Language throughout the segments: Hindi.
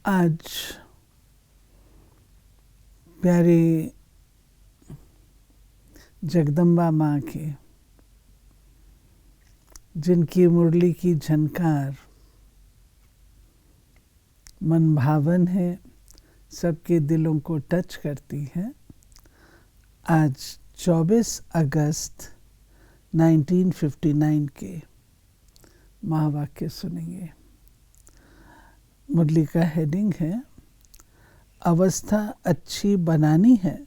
आज प्यारे जगदम्बा माँ के जिनकी मुरली की झनकार मन भावन है, सबके दिलों को टच करती है। आज 24 अगस्त 1959 के महावाक्य सुनेंगे। मुरली का हेडिंग है, अवस्था अच्छी बनानी है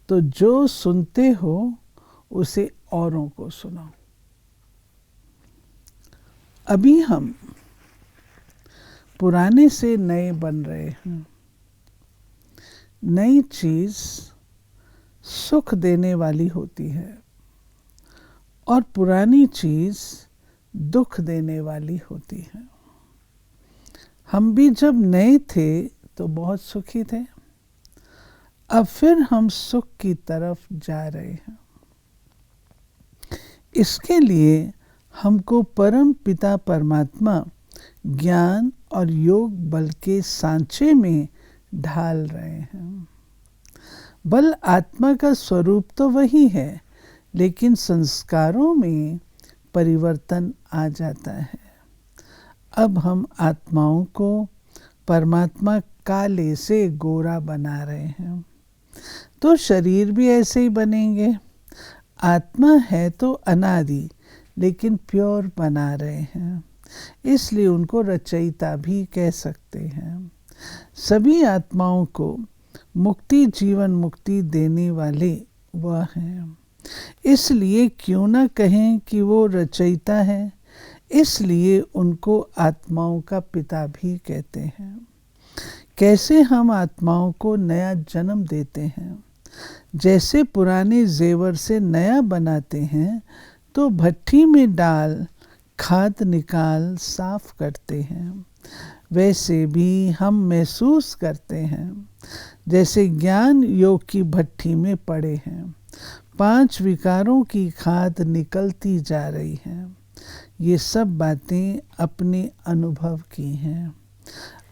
तो जो सुनते हो उसे औरों को सुनाओ। अभी हम पुराने से नए बन रहे हैं। नई चीज सुख देने वाली होती है और पुरानी चीज दुख देने वाली होती है। हम भी जब नए थे तो बहुत सुखी थे, अब फिर हम सुख की तरफ जा रहे हैं। इसके लिए हमको परम पिता परमात्मा ज्ञान और योग बल के सांचे में ढाल रहे हैं। बल आत्मा का स्वरूप तो वही है, लेकिन संस्कारों में परिवर्तन आ जाता है। अब हम आत्माओं को परमात्मा काले से गोरा बना रहे हैं, तो शरीर भी ऐसे ही बनेंगे। आत्मा है तो अनादि, लेकिन प्योर बना रहे हैं, इसलिए उनको रचयिता भी कह सकते हैं। सभी आत्माओं को मुक्ति, जीवन मुक्ति देने वाले वह हैं। इसलिए क्यों न कहें कि वो रचयिता है, इसलिए उनको आत्माओं का पिता भी कहते हैं। कैसे हम आत्माओं को नया जन्म देते हैं? जैसे पुराने जेवर से नया बनाते हैं तो भट्टी में डाल खाद निकाल साफ करते हैं, वैसे भी हम महसूस करते हैं जैसे ज्ञान योग की भट्टी में पड़े हैं। 5 विकारों की खाद निकलती जा रही है। ये सब बातें अपने अनुभव की हैं।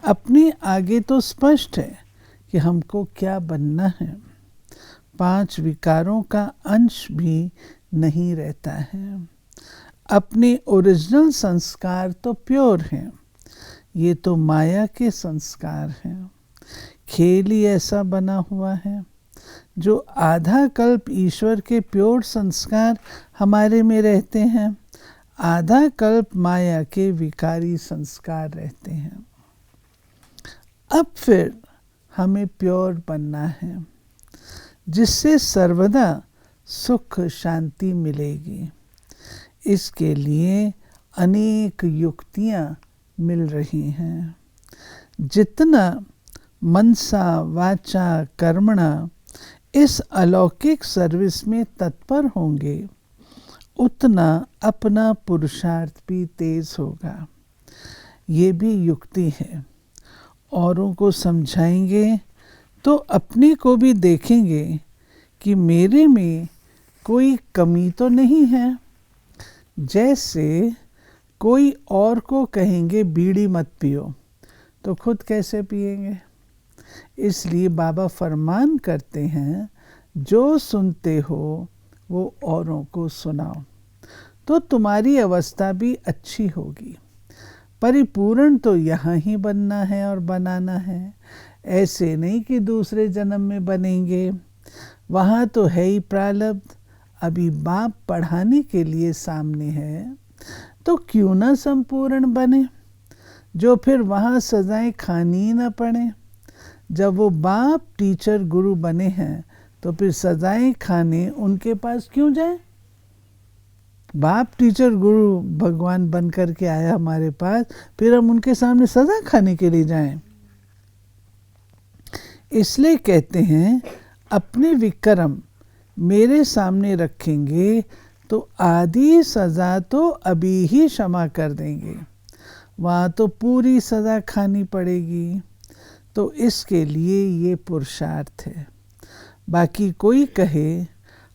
अपने आगे तो स्पष्ट है कि हमको क्या बनना है। 5 विकारों का अंश भी नहीं रहता है। अपने ओरिजिनल संस्कार तो प्योर हैं, ये तो माया के संस्कार हैं। खेल ही ऐसा बना हुआ है। जो आधा कल्प ईश्वर के प्योर संस्कार हमारे में रहते हैं, आधा कल्प माया के विकारी संस्कार रहते हैं। अब फिर हमें प्योर बनना है, जिससे सर्वदा सुख शांति मिलेगी। इसके लिए अनेक युक्तियां मिल रही हैं। जितना मनसा वाचा कर्मणा इस अलौकिक सर्विस में तत्पर होंगे, उतना अपना पुरुषार्थ भी तेज होगा। ये भी युक्ति है। औरों को समझाएंगे तो अपने को भी देखेंगे कि मेरे में कोई कमी तो नहीं है। जैसे कोई और को कहेंगे बीड़ी मत पियो, तो खुद कैसे पिएंगे? इसलिए बाबा फरमान करते हैं, जो सुनते हो वो औरों को सुनाओ, तो तुम्हारी अवस्था भी अच्छी होगी। परिपूर्ण तो यहाँ ही बनना है और बनाना है। ऐसे नहीं कि दूसरे जन्म में बनेंगे, वहाँ तो है ही प्रारब्ध। अभी बाप पढ़ाने के लिए सामने है, तो क्यों ना संपूर्ण बने, जो फिर वहाँ सजाएं खानी ही ना पड़े। जब वो बाप टीचर गुरु बने हैं, तो फिर सजाएं खाने उनके पास क्यों जाएं? बाप टीचर गुरु भगवान बन कर के आया हमारे पास, फिर हम उनके सामने सजा खाने के लिए जाएं? इसलिए कहते हैं, अपने विक्रम मेरे सामने रखेंगे तो आधी सजा तो अभी ही क्षमा कर देंगे, वहाँ तो पूरी सजा खानी पड़ेगी। तो इसके लिए ये पुरुषार्थ है। बाकी कोई कहे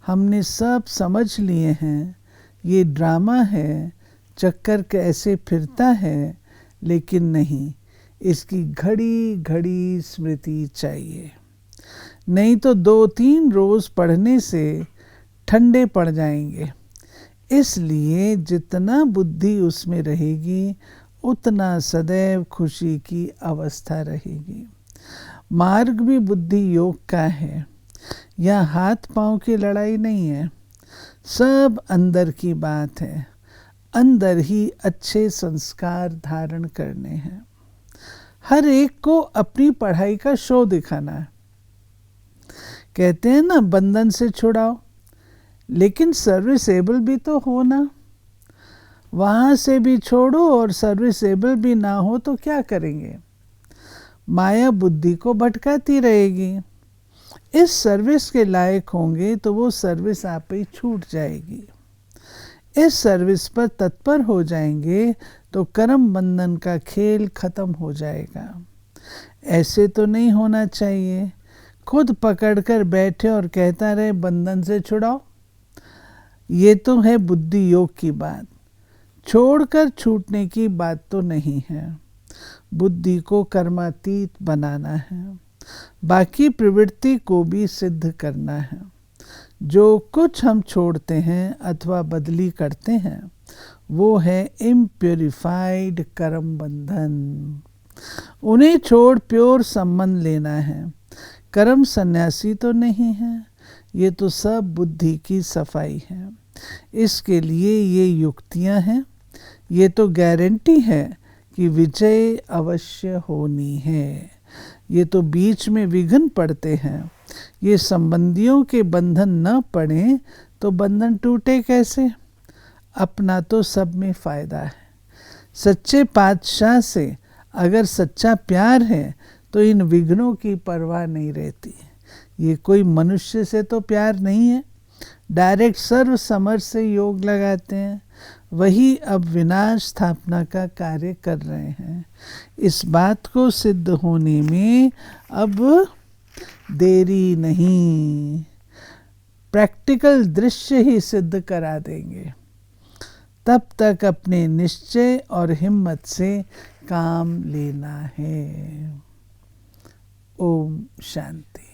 हमने सब समझ लिए हैं, ये ड्रामा है, चक्कर कैसे फिरता है, लेकिन नहीं, इसकी घड़ी घड़ी स्मृति चाहिए, नहीं तो 2-3 रोज पढ़ने से ठंडे पड़ जाएंगे। इसलिए जितना बुद्धि उसमें रहेगी उतना सदैव खुशी की अवस्था रहेगी। मार्ग भी बुद्धि योग का है। यह हाथ पांव की लड़ाई नहीं है, सब अंदर की बात है। अंदर ही अच्छे संस्कार धारण करने हैं। हर एक को अपनी पढ़ाई का शो दिखाना है। कहते हैं ना, बंधन से छुड़ाओ, लेकिन सर्विसेबल भी तो हो ना। वहां से भी छोड़ो और सर्विसेबल भी ना हो तो क्या करेंगे? माया बुद्धि को भटकाती रहेगी। इस सर्विस के लायक होंगे तो वो सर्विस आप ही छूट जाएगी। इस सर्विस पर तत्पर हो जाएंगे तो कर्म बंधन का खेल खत्म हो जाएगा। ऐसे तो नहीं होना चाहिए, खुद पकड़कर बैठे और कहता रहे बंधन से छुड़ाओ। ये तो है बुद्धि योग की बात, छोड़कर छूटने की बात तो नहीं है। बुद्धि को कर्मातीत बनाना है, बाकी प्रवृत्ति को भी सिद्ध करना है। जो कुछ हम छोड़ते हैं अथवा बदली करते हैं वो है इम्प्योरिफाइड कर्म बंधन। उन्हें छोड़ प्योर संबंध लेना है। कर्म सन्यासी तो नहीं है, ये तो सब बुद्धि की सफाई है। इसके लिए ये युक्तियां हैं। ये तो गारंटी है कि विजय अवश्य होनी है। ये तो बीच में विघ्न पड़ते हैं। ये संबंधियों के बंधन न पड़े तो बंधन टूटे कैसे? अपना तो सब में फायदा है। सच्चे पातशाह से अगर सच्चा प्यार है तो इन विघ्नों की परवाह नहीं रहती। ये कोई मनुष्य से तो प्यार नहीं है। डायरेक्ट सर्व समर से योग लगाते हैं, वही अब विनाश स्थापना का कार्य कर रहे हैं। इस बात को सिद्ध होने में अब देरी नहीं, प्रैक्टिकल दृश्य ही सिद्ध करा देंगे। तब तक अपने निश्चय और हिम्मत से काम लेना है। ओम शांति।